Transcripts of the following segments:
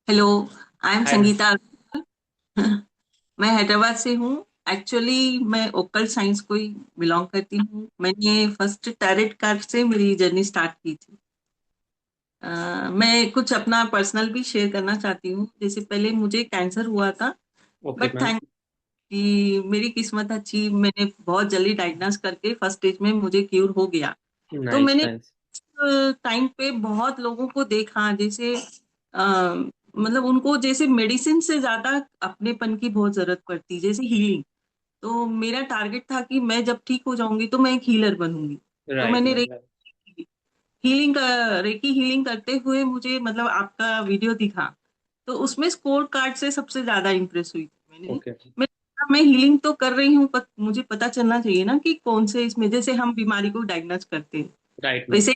Hello. I am hi ma'am. Sangeeta. मैं हैदराबाद से हूँ। एक्चुअली मैं ओक्कल साइंस को ही बिलोंग करती हूँ। मैंने फर्स्ट टैरेट कार्ड से मेरी जर्नी स्टार्ट की थी। मैं कुछ अपना पर्सनल भी शेयर करना चाहती हूँ। जैसे पहले मुझे कैंसर हुआ था, ओके बट मैम। थैंक कि मेरी किस्मत अच्छी, मैंने बहुत जल्दी डायग्नोस करके फर्स्ट स्टेज में मुझे क्यूर हो गया। तो नाइस मैंने नाइस। टाइम पे बहुत लोगों को देखा, जैसे मतलब उनको जैसे मेडिसिन से ज्यादा अपनेपन की बहुत जरूरत पड़ती, जैसे हीलिंग। तो मेरा टारगेट था कि मैं जब ठीक हो जाऊंगी तो मैं एक हीलर बनूंगी। तो राइट मैंने ma'am right. Healing recce healing करते हुए मुझे मतलब आपका वीडियो दिखा, तो उसमें स्कोर कार्ड से सबसे ज्यादा इम्प्रेस हुई थी ओके। मैं हीलिंग तो कर रही हूँ, पर मुझे पता चलना चाहिए ना कि कौन से इसमें, जैसे हम बीमारी को डायग्नोस करते हैं राइट मैम। वैसे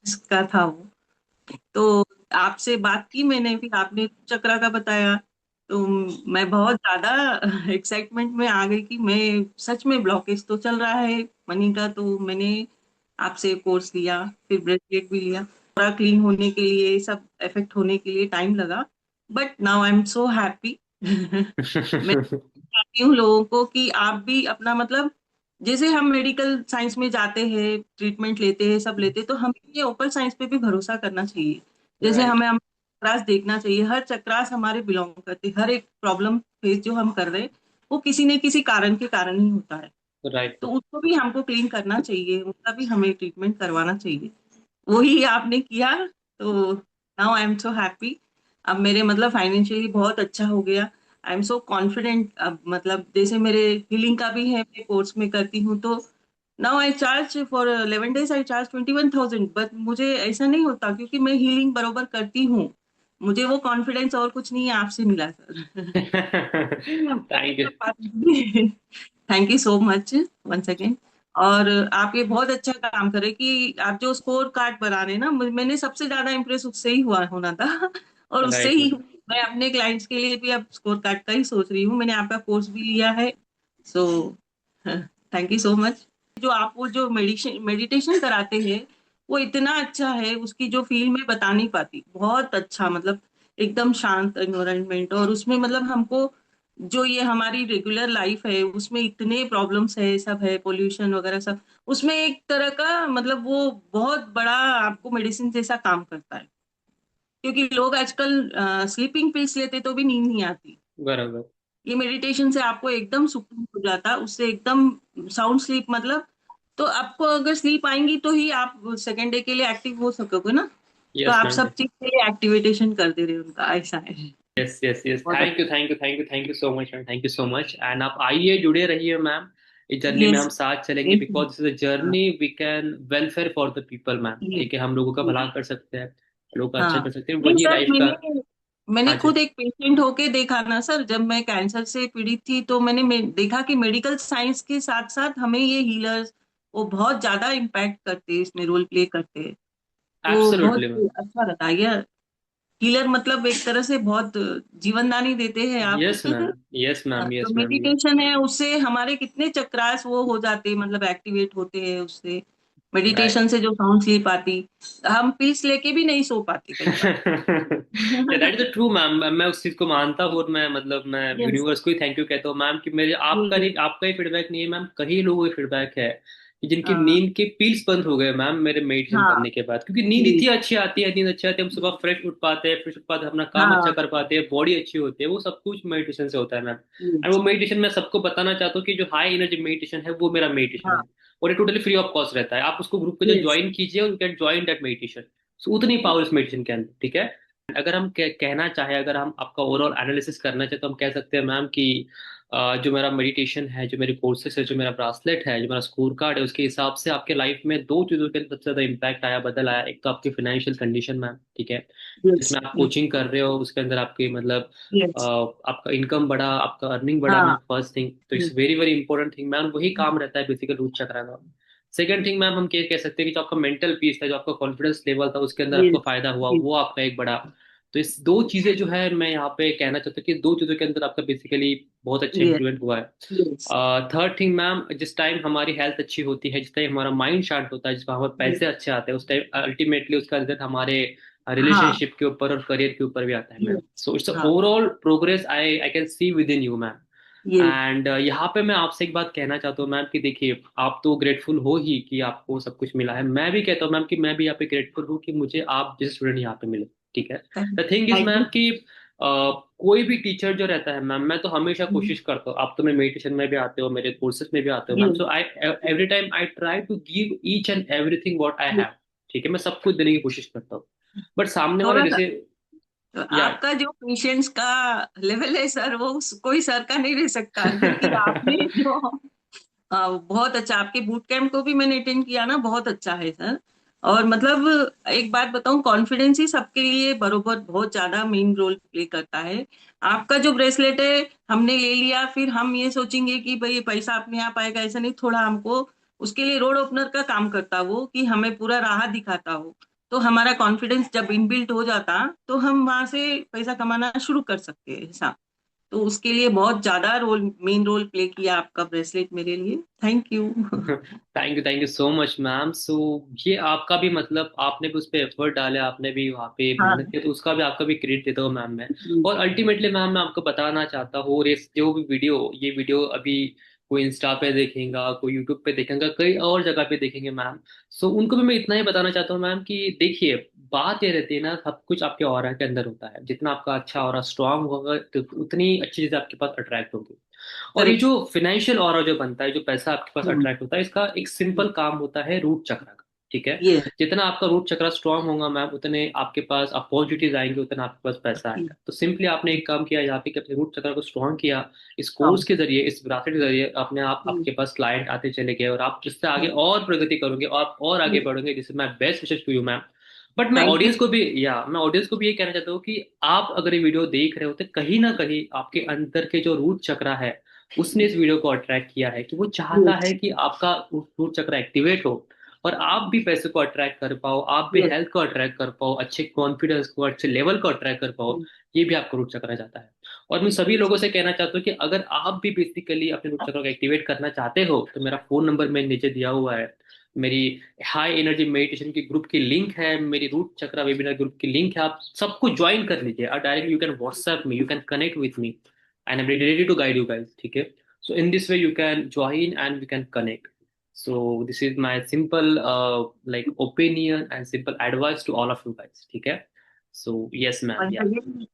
इसका था वो। तो आपसे बात की मैंने, फिर आपने चक्रा का बताया, तो मैं बहुत ज्यादा एक्साइटमेंट में आ गई कि मैं सच में ब्लॉकेज तो चल रहा है मनी का। तो मैंने आपसे कोर्स लिया, फिर ब्रेसलेट भी लिया। पूरा क्लीन होने के लिए, सब इफेक्ट होने के लिए टाइम लगा, but now I am so happy. मैं चाहती हूँ लोगों को कि आप भी अपना मतलब, जैसे हम मेडिकल साइंस में जाते हैं, ट्रीटमेंट लेते हैं, सब लेते हैं, तो हमें ये ओपन साइंस पे भी भरोसा करना चाहिए। जैसे राइट हमें हम चक्रास देखना चाहिए, हर चक्रास हमारे बिलोंग करते हैं। हर एक प्रॉब्लम फेस जो हम कर रहे हैं, वो किसी न किसी कारण के कारण ही होता है। राइट। तो उसको भी हमको क्लीन करना चाहिए, उसका भी हमें ट्रीटमेंट करवाना चाहिए। वही आपने किया। तो now I am so happy. अब मेरे मतलब फाइनेंशियली बहुत अच्छा हो गया। I am so confident. अब मतलब जैसे मेरे हीलिंग का भी है, मैं कोर्स में करती हूँ, तो now I charge for 11 days, I charge 21,000। But मुझे ऐसा नहीं होता क्योंकि मैं हीलिंग बरोबर करती हूँ। मुझे वो कॉन्फिडेंस और कुछ नहीं है, आपसे मिला sir. Thank you. Thank you so much once again. और आप ये बहुत अच्छा काम करें कि आप जो स्कोर कार्ड बना रहे हैं ना, मैंने सबसे ज्यादा इम्प्रेस उससे ही हुआ होना था। और उससे राइट ही मैम। मैं अपने क्लाइंट्स के लिए भी अब स्कोर कार्ड का ही सोच रही हूँ। मैंने आपका कोर्स भी लिया है। So thank you so much. जो आप वो जो मेडिटेशन मेडिटेशन कराते हैं, वो इतना अच्छा है, उसकी जो फील मैं बता नहीं पाती। बहुत अच्छा मतलब एकदम शांत एनवायरनमेंट, और उसमें मतलब हमको जो ये हमारी रेगुलर लाइफ है उसमें इतने प्रॉब्लम्स है, सब है, पोल्यूशन वगैरह सब, उसमें एक तरह का मतलब वो बहुत बड़ा आपको मेडिसिन जैसा काम करता है। क्योंकि लोग आजकल स्लीपिंग पिल्स लेते तो भी नींद नहीं आती। बराबर। ये मेडिटेशन से आपको एकदम सुकून हो जाता, उससे एकदम साउंड स्लीप मतलब। तो आपको अगर स्लीप आएंगी तो ही आप सेकेंड डे के लिए एक्टिव हो सकोगे ना। तो यस आप मैम। सब चीज के लिए एक्टिवेशन कर दे रहे हो उनका, ऐसा है। Yes yes yes. बहुत thank you thank you thank you thank you so much ma'am. Thank you so much and आप आइए जुड़े रहिए मैम। इस जर्नी में यस। हम साथ चलेंगे because this is a journey we can welfare for the people ma'am. ठीक है, हम लोगों का भला कर सकते हैं, लोगों का अच्छा हाँ। कर सकते हैं, नहीं वही सर, लाइफ का। मैंने मैंने हाँ जी। खुद एक पेशेंट होके देखा ना सर, जब मैं कैंसर से पीड़ित थी, तो मैंने देखा कि मेडिकल साइंस के साथ साथ हमें ये हीलर्स वो बहुत ज्यादा इम्पैक्ट करते हैं, इसमें रोल प्ले करते हैं। तो बहुत एब्सोल्युटली मैम। अच्छा लगा ये। हीलर मतलब एक तरह से बहुत जीवनदानी देते हैं आप। यस मैम यस मैम जो यस मैम। मेडिटेशन है उससे हमारे कितने चक्रास वो हो जाते हैं, मतलब एक्टिवेट होते हैं उससे। राइट। मेडिटेशन से जो साउंड स्लीप आती, हम पीस लेके भी नहीं सो पाते कई बार। That is true ma'am. मैं उस चीज को मानता हूँ और मैं मतलब मैं यस। यूनिवर्स को ही थैंक यू कहता हूँ मैम कि मेरे आपका नहीं, आपका ही फीडबैक नहीं है मैम, कई लोगों का फीडबैक है कि जिनकी हाँ। नींद के पील्स बंद हो गए मैम मेरे मेडिटेशन हाँ करने के बाद, क्योंकि नींद जी। इतनी अच्छी आती है, नींद अच्छी आती है, हम सुबह फ्रेश उठ पाते हैं, फ्रेश उठ पाते हैं, अपना काम अच्छा हाँ। कर पाते हैं, बॉडी अच्छी होती है, वो सब कुछ मेडिटेशन से होता है मैम। एंड yes, वो मेडिटेशन मैं सबको बताना चाहता हूँ कि जो हाई एनर्जी मेडिटेशन है वो मेरा मेडिटेशन हाँ। है। और ये टोटली फ्री ऑफ कॉस्ट रहता है, आप उसको ग्रुप को जो यस। ज्वाइन कीजिए और you can join that meditation. So उतनी पावर इस मेडिटेशन के अंदर, ठीक है। अगर हम कहना चाहें, अगर हम आपका ओवरऑल एनालिसिस करना चाहें, तो हम कह सकते हैं मैम कि जो मेरा मेडिटेशन है, जो मेरे कोर्सेज है, जो मेरा ब्रासलेट है, जो मेरा स्कोर कार्ड है, उसके हिसाब से आपके लाइफ में दो चीज़ों के अंदर सबसे ज़्यादा इम्पैक्ट आया, बदल आया। एक तो आपकी फाइनेंशियल कंडीशन मैम, ठीक है, यस। जिसमें आप कोचिंग कर रहे हो उसके अंदर आपकी मतलब यस। आपका इनकम बढ़ा, आपका अर्निंग बढ़ा हाँ। Ma'am, first thing. तो it's very very important thing ma'am, वही काम रहता है बेसिकल रूट चक्र का। सेकंड थिंग मैम, हम कह सकते हैं कि जो आपका मेंटल पीस था, जो आपका कॉन्फिडेंस लेवल था, उसके अंदर आपको यस। फायदा हुआ, वो आपका एक बड़ा। तो इस दो चीजें जो है मैं यहाँ पे कहना चाहता हूँ कि दो चीजों के अंदर आपका बेसिकली बहुत अच्छा यस। इंप्रूवमेंट हुआ है। यस। थर्ड थिंग मैम, जिस टाइम हमारी हेल्थ अच्छी होती है, जिस टाइम हमारा माइंड शांत होता है, जिस टाइम हमारे पैसे यस। अच्छे आते हैं, उस टाइम अल्टीमेटली उसका रिजल्ट हमारे हाँ, रिलेशनशिप के ऊपर और करियर के ऊपर भी आता है मैम। ये, सो इट्स हाँ, overall progress I I can see with in you ma'am. ये, एंड यहाँ पे मैं आपसे एक बात कहना चाहता हूँ मैम कि देखिए, आप तो ग्रेटफुल हो ही कि आपको सब कुछ मिला है, मैं भी कहता हूँ मैम कि मैं भी यहाँ पे ग्रेटफुल हूँ कि मुझे आप जैसे स्टूडेंट यहाँ पे मिले। ठीक है। The thing is thank ma'am you. कि कोई भी टीचर जो रहता है मैम, मैं तो हमेशा कोशिश करता हूँ, आप तो मेरे मेडिटेशन में भी आते हो, मेरे कोर्सेज में भी आते हो ये, ma'am, so I every time I try to give each and everything what I ये, हैव। ठीक है, मैं सब कुछ देने की कोशिश करता हूँ, बट सामने वाला थोड़ा सा जैसे, तो या आपका जो पेशेंस का लेवल है सर, वो कोई सर का नहीं रह सकता, क्योंकि आपने जो बहुत अच्छा, आपके बूट कैंप को भी मैंने अटेंड किया ना, बहुत अच्छा है सर। और मतलब एक बात बताऊं, कॉन्फिडेंस ही सबके लिए बरोबर बहुत ज्यादा मेन रोल प्ले करता है। आपका जो ब्रेसलेट है हमने ले लिया, फिर हम ये सोचेंगे कि भाई ये पैसा अपने आप आएगा, ऐसा नहीं, थोड़ा हमको उसके लिए रोड ओपनर का काम करता वो, कि हमें पूरा राह दिखाता हो। तो हमारा कॉन्फिडेंस जब इनबिल्ट हो जाता, तो हम वहां से पैसा कमाना शुरू कर सकते हैं, ऐसा। तो उसके लिए बहुत ज्यादा रोल, मेन रोल प्ले किया आपका ब्रेसलेट मेरे लिए। Thank you. Thank you so much ma'am. So ये आपका भी मतलब, आपने भी उस पर एफर्ट डाले, आपने भी वहाँ पे मेहनत हाँ की, तो उसका भी आपका भी क्रेडिट देता हूँ मैम मैं। जी, और अल्टीमेटली मैम मैं आपको बताना चाहता हूँ, और इस जो भी वीडियो, ये वीडियो अभी कोई इंस्टा पे देखेगा, कोई यूट्यूब पे देखेगा, कई और जगह पे देखेंगे मैम। सो उनको भी मैं इतना ही बताना चाहता हूँ मैम कि देखिए, बात ये रहती है ना, सब कुछ आपके ऑरा के अंदर होता है, जितना आपका अच्छा ऑरा स्ट्रांग होगा तो उतनी अच्छी चीजें आपके पास अट्रैक्ट होगी। और ये करेक्ट। जो फाइनेंशियल ऑरा जो बनता है, जो पैसा आपके पास अट्रैक्ट होता है, इसका एक सिंपल काम होता है रूट चक्र का। ठीक है। ये, जितना आपका रूट चक्र स्ट्रांग होगा मैम, उतने आपके पास अपॉर्चुनिटीज आएंगे, उतना आपके पास पैसा आएगा। तो सिंपली आपने एक काम किया यहाँ पे कि अपने रूट चक्र को स्ट्रांग किया, इस हाँ, कोर्स के जरिए, इस विरासत के जरिए अपने आप आपके पास क्लाइंट आते चले गए, और आप इससे आगे और प्रगति करोगे और आगे बढ़ोगे, जिससे मैं best wishes to you ma'am. But मैं थैंक यू। ऑडियंस को भी, या मैं ऑडियंस को भी ये कहना चाहता हूँ कि आप अगर ये वीडियो देख रहे हो तो कहीं ना कहीं आपके अंदर के जो रूट चक्र है, उसने इस वीडियो को अट्रैक्ट किया है, कि वो चाहता है कि आपका रूट चक्र एक्टिवेट हो, और आप भी पैसे को अट्रैक्ट कर पाओ, आप भी हेल्थ को अट्रैक्ट कर पाओ, अच्छे कॉन्फिडेंस को, अच्छे लेवल को अट्रैक्ट कर पाओ। ये भी आपको रूट चक्र चाहता है। और मैं सभी लोगों से कहना चाहता हूँ कि अगर आप भी बेसिकली अपने रूट चक्र को एक्टिवेट करना चाहते हो, तो मेरा फोन नंबर मैं नीचे दिया हुआ है, मेरी हाई एनर्जी मेडिटेशन की ग्रुप की लिंक है, मेरी रूट चक्र वेबिनार ग्रुप की लिंक है, आप सबको ज्वाइन कर लीजिए, और directly you can WhatsApp me, you can connect with me, and I am ready to guide you guys. ठीक है। So in this way you can join and we can connect. So this is my simple like opinion and simple advice to all of you guys. ठीक है। So yes ma'am, Once yeah. again,